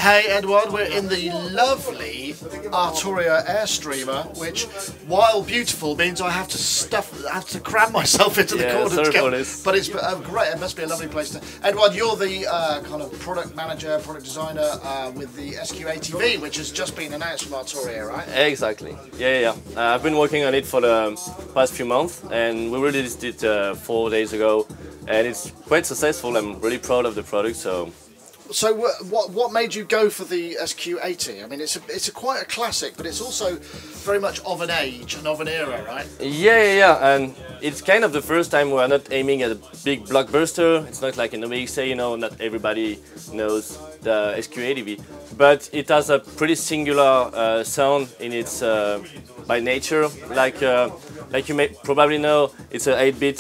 Hey Edouard, we're in the lovely Arturia Airstreamer, which, while beautiful, means I have to cram myself into the corner to get. But it's great. It must be a lovely place to. Edouard, you're the kind of product manager, product designer with the SQ80V, which has just been announced from Arturia, right? Exactly. Yeah. I've been working on it for the past few months, and we released it 4 days ago, and it's quite successful. I'm really proud of the product. So what made you go for the SQ80? I mean, it's quite a classic, but it's also very much of an age and of an era, right? Yeah, and it's kind of the first time we're not aiming at a big blockbuster. It's not like an obvs, you know, not everybody knows the SQ80V, but it has a pretty singular sound in its by nature. Like you may probably know, it's an 8-bit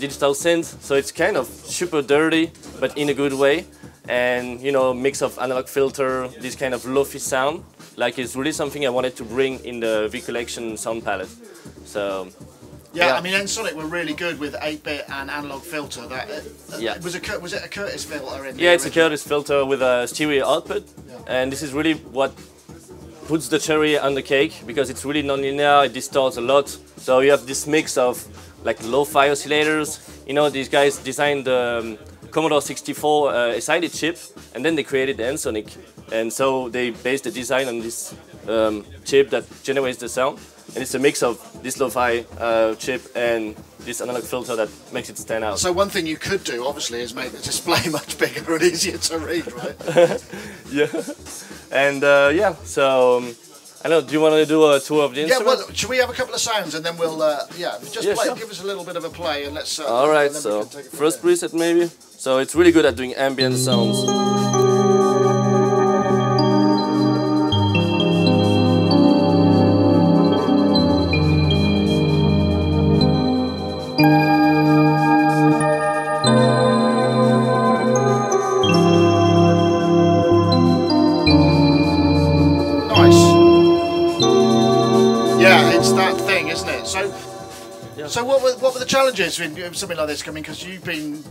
digital synth, so it's kind of super dirty, but in a good way. And you know, mix of analog filter, this kind of lo-fi sound, like it's really something I wanted to bring in the V-Collection sound palette. So yeah, I mean, Ensoniq were really good with 8-bit and analog filter. Was it a Curtis filter in? Yeah, it's a Curtis filter with a stereo output, and this is really what puts the cherry on the cake, because it's really non-linear, it distorts a lot. So you have this mix of like lo-fi oscillators. You know, these guys designed the Commodore 64 SID chip, and then they created the Ensoniq, and so they based the design on this chip that generates the sound, and it's a mix of this lo-fi chip and this analog filter that makes it stand out. So one thing you could do, obviously, is make the display much bigger and easier to read, right? Yeah, and so I don't know, do you want to do a tour of the instrument? Yeah, well, should we have a couple of sounds and then we'll, sure. Give us a little bit of a play and let's... Alright, so first preset maybe. So it's really good at doing ambient sounds. So what were the challenges in something like this? I mean, because you've been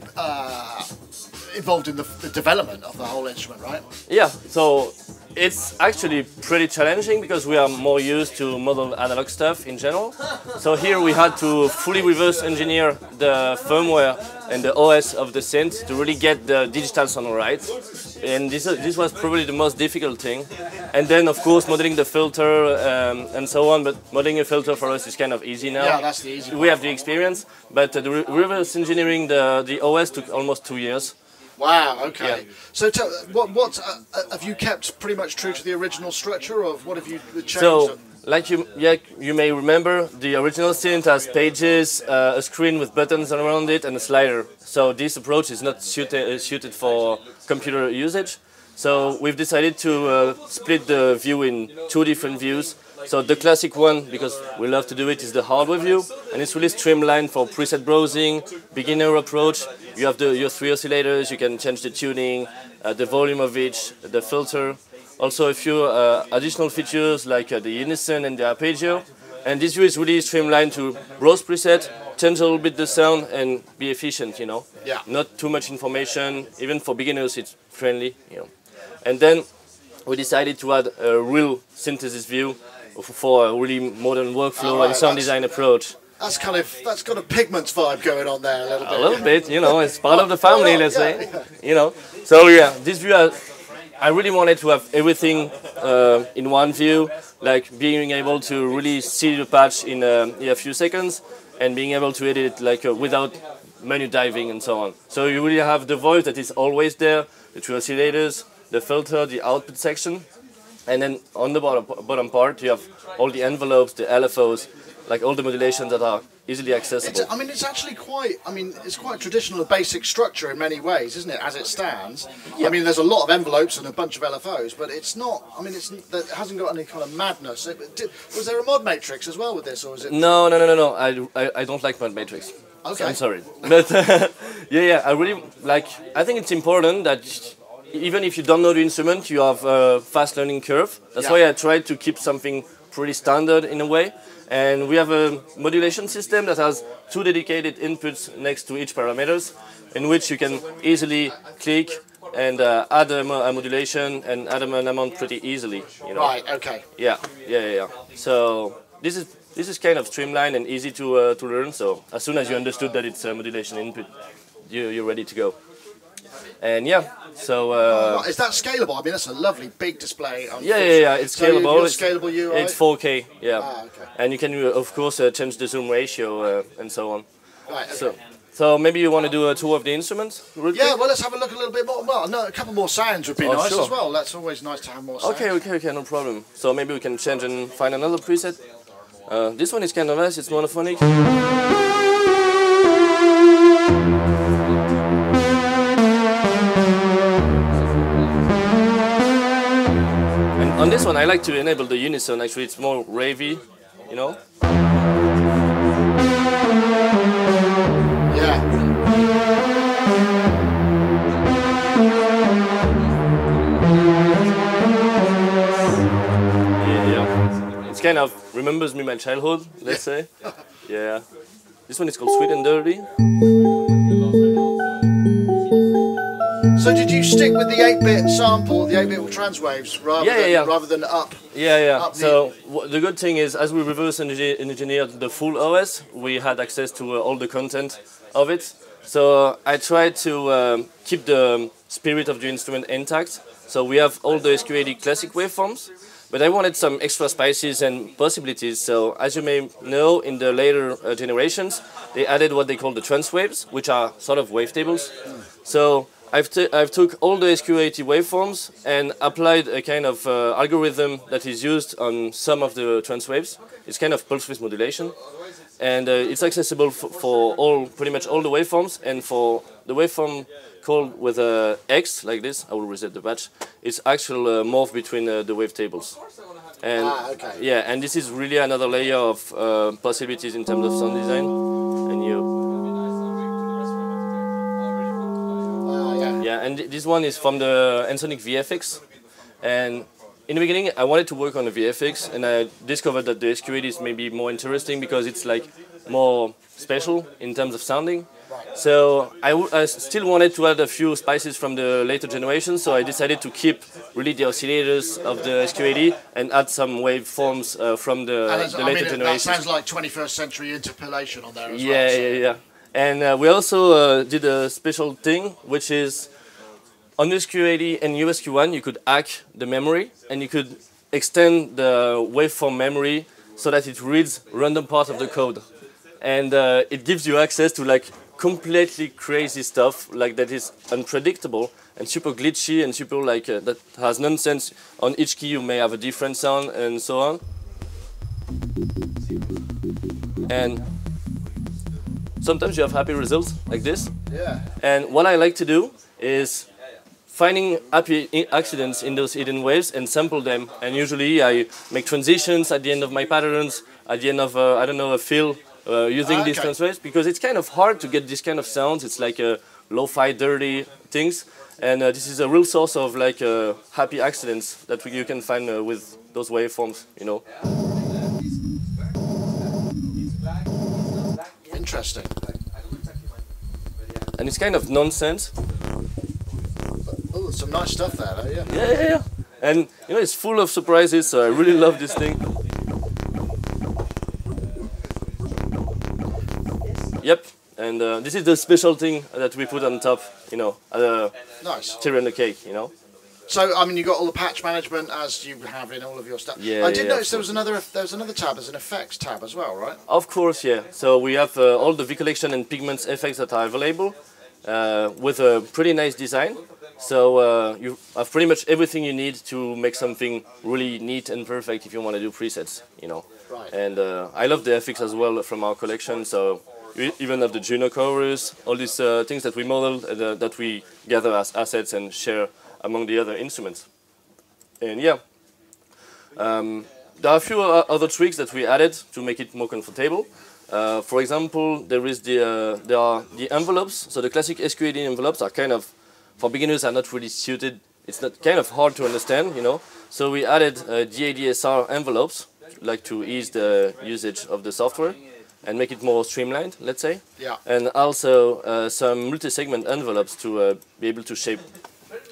involved in the development of the whole instrument, right? Yeah, so it's actually pretty challenging because we are more used to modern analog stuff in general. So here we had to fully reverse engineer the firmware and the OS of the synth to really get the digital sound right. And this was probably the most difficult thing. And then, of course, modeling the filter and so on. But modeling a filter for us is kind of easy now. Yeah, that's the easy part. We have the experience, but the reverse engineering the OS took almost 2 years. Wow. Okay. Yeah. So, what have you kept pretty much true to the original structure, or what have you changed? So, like you may remember, the original synth has pages, a screen with buttons around it, and a slider. So this approach is not suited for computer usage. So we've decided to split the view in 2 different views. So the classic one, because we love to do it, is the hardware view, and it's really streamlined for preset browsing, beginner approach. You have your 3 oscillators, you can change the tuning, the volume of each, the filter. Also a few additional features like the unison and the arpeggio. And this view is really streamlined to browse preset, change a little bit the sound, and be efficient, you know. Yeah. Not too much information. Even for beginners, it's friendly, you know. And then we decided to add a real synthesis view for a really modern workflow and sound design approach. That's got a Pigments vibe going on there a little bit. A little bit, you know, it's part of the family, let's say, you know. So yeah, this view, I really wanted to have everything in one view, like being able to really see the patch in a few seconds, and being able to edit it like without menu diving and so on. So you really have the voice that is always there, the 2 oscillators, the filter, the output section. And then on the bottom part, you have all the envelopes, the LFOs, like all the modulations that are easily accessible. It's actually quite, it's quite traditional, a basic structure in many ways, isn't it, as it stands? Yeah. I mean, there's a lot of envelopes and a bunch of LFOs, but it's not, it hasn't got any kind of madness. Was there a mod matrix as well with this, or was it? No. I don't like mod matrix. Okay. I'm sorry. But yeah, I think it's important that even if you don't know the instrument, you have a fast learning curve. That's why I tried to keep something pretty standard in a way. And we have a modulation system that has 2 dedicated inputs next to each parameters, in which you can easily click and add a modulation and add an amount pretty easily. You know? Right. Okay. Yeah. So this is kind of streamlined and easy to learn. So as soon as you understood that it's a modulation input, you're ready to go. And yeah, so is that scalable? I mean, that's a lovely big display. Yeah, it's scalable. So scalable UI. It's 4K. Yeah, okay. And you can of course change the zoom ratio and so on. Right. Okay. So maybe you want to do a tour of the instruments? Yeah, well, let's have a look a little bit more. Well, no, a couple more sounds would be nice as well. That's always nice to have more sounds. Okay, no problem. So maybe we can change and find another preset. This one is kind of nice. It's monophonic. On this one, I like to enable the unison. Actually, it's more ravey, you know. Yeah. It's kind of remembers me my childhood, let's say. Yeah. This one is called Sweet and Dirty. So did you stick with the 8-bit sample, the 8-bit transwaves, rather than up? Yeah. So the good thing is, as we reverse engineered the full OS, we had access to all the content of it. So I tried to keep the spirit of the instrument intact. So we have all the SQ80 classic waveforms, but I wanted some extra spices and possibilities. So as you may know, in the later generations, they added what they call the transwaves, which are sort of wavetables. So I've took all the SQ80 waveforms and applied a kind of algorithm that is used on some of the transwaves. It's kind of pulse width modulation, and it's accessible for pretty much all the waveforms. And for the waveform called with a X like this, I will reset the patch. It's actual morph between the wavetables. And yeah, and this is really another layer of possibilities in terms of sound design. And yeah, and this one is from the Ensoniq VFX, and in the beginning I wanted to work on the VFX, and I discovered that the SQ80 is maybe more interesting because it's like more special in terms of sounding. So I still wanted to add a few spices from the later generations, so I decided to keep really the oscillators of the SQ80 and add some waveforms from the later generations. That sounds like 21st century interpolation on there as well. Yeah. And we also did a special thing, which is on the SQ80 and USQ1 you could hack the memory, and you could extend the waveform memory so that it reads random part of the code. And it gives you access to like completely crazy stuff like that is unpredictable and super glitchy and super like that has nonsense. On each key you may have a different sound and so on. And sometimes you have happy results like this. Yeah. And what I like to do is finding happy accidents in those hidden waves and sample them. And usually I make transitions at the end of my patterns, at the end of I don't know, a fill using these transwaves, because it's kind of hard to get this kind of sounds. It's like lo-fi, dirty things, and this is a real source of like happy accidents that you can find with those waveforms, you know. Interesting. And it's kind of nonsense. Oh, some nice stuff there, though, yeah. Yeah. And you know, it's full of surprises, so I really love this thing. Yep, and this is the special thing that we put on top, you know, nice. Cherry on the cake, you know. So, I mean, you got all the patch management as you have in all of your stuff. Yeah. I did notice there was another tab, there's an effects tab as well, right? Of course, yeah. So we have all the V-Collection and pigments effects that are available with a pretty nice design. So you have pretty much everything you need to make something really neat and perfect if you want to do presets, you know. Right. And I love the effects as well from our collection. So we even have the Juno chorus, all these things that we modeled, that we gather as assets and share among the other instruments. And yeah, there are a few other tricks that we added to make it more comfortable. For example, there are the envelopes. So the classic SQ80 envelopes are kind of, for beginners, are not really suited. It's not kind of hard to understand, you know. So we added DADSR envelopes, like to ease the usage of the software and make it more streamlined, let's say. Yeah. And also some multi-segment envelopes to be able to shape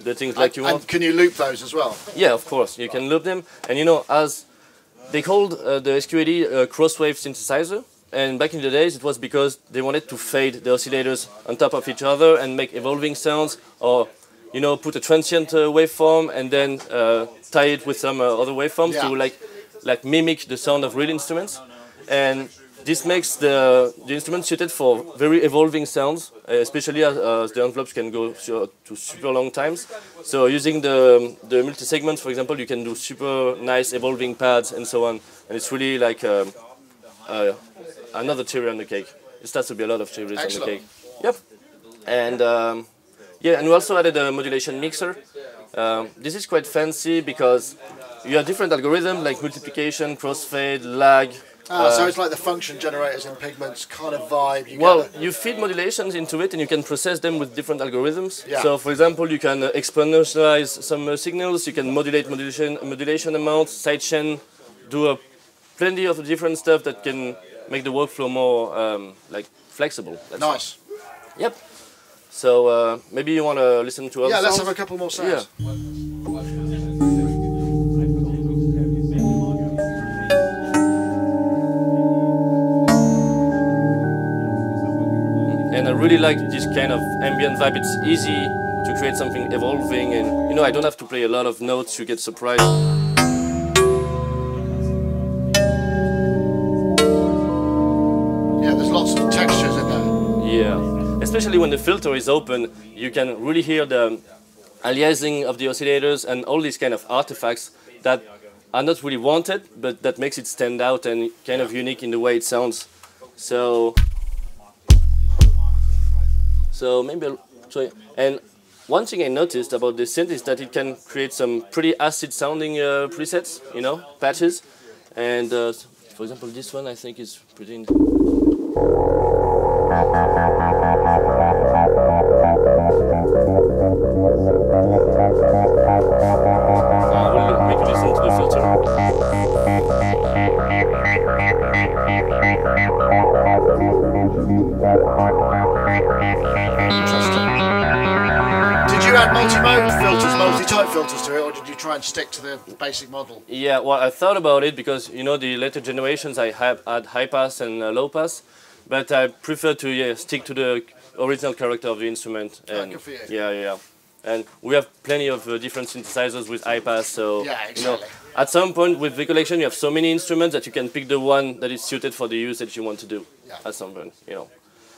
the things like you want. And can you loop those as well? Yeah, of course, you can loop them. And you know, as they called the SQ80 crosswave synthesizer, and back in the days it was because they wanted to fade the oscillators on top of each other and make evolving sounds, or you know, put a transient waveform and then tie it with some other waveforms to like mimic the sound of real instruments. And this makes the instrument suited for very evolving sounds, especially as the envelopes can go to super long times. So using the multi-segments, for example, you can do super nice evolving pads and so on. And it's really like another cherry on the cake. It starts to be a lot of cherries on the cake. Yep. And yeah, and we also added a modulation mixer. This is quite fancy because you have different algorithms like multiplication, crossfade, lag. So it's like the function generators in Pigments kind of vibe. You feed modulations into it and you can process them with different algorithms. Yeah. So for example, you can exponentialize some signals, you can modulate modulation amounts, sidechain, do plenty of different stuff that can make the workflow more like flexible. Nice. Yep. So maybe you want to listen to other songs? Let's have a couple more sounds. Yeah. And I really like this kind of ambient vibe. It's easy to create something evolving, and you know, I don't have to play a lot of notes. You get surprised. Yeah, there's lots of textures in there. Yeah, especially when the filter is open, you can really hear the aliasing of the oscillators and all these kind of artifacts that are not really wanted, but that makes it stand out and kind of unique in the way it sounds. So maybe I'll try. And one thing I noticed about this synth is that it can create some pretty acid sounding presets, you know, patches. And for example, this one I think is pretty... We'll make you listen to the filter. Did you add multi-mode filters, multi-type filters to it, or did you try and stick to the basic model? Yeah, well, I thought about it because, you know, the later generations I had high pass and low pass, but I prefer to stick to the original character of the instrument. And good for you. Yeah. And we have plenty of different synthesizers with high pass, so yeah, exactly. You know, at some point with V-Collection you have so many instruments that you can pick the one that is suited for the usage you want to do. Yeah. At some point, you know.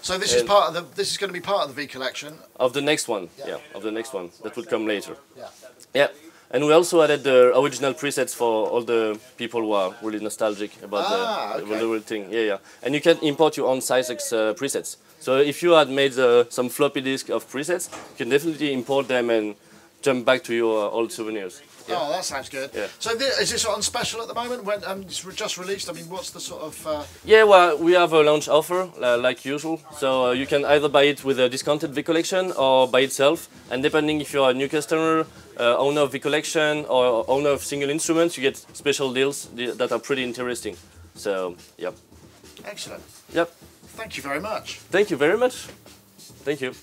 So this is part of this is going to be part of the V-Collection? Of the next one, of the next one. That will come later. Yeah. Yeah. And we also added the original presets for all the people who are really nostalgic about the real thing. Yeah. And you can import your own Sonicstate presets. So if you had made some floppy disk of presets, you can definitely import them and jump back to your old souvenirs. Yeah. Oh, that sounds good. Yeah. So is this on special at the moment? When it's just released? I mean, what's the sort of... Yeah, well, we have a launch offer, like usual. So you can either buy it with a discounted V-Collection or by itself. And depending if you're a new customer, owner of V-Collection or owner of single instruments, you get special deals that are pretty interesting. So, yeah. Excellent. Yep. Thank you very much. Thank you very much. Thank you.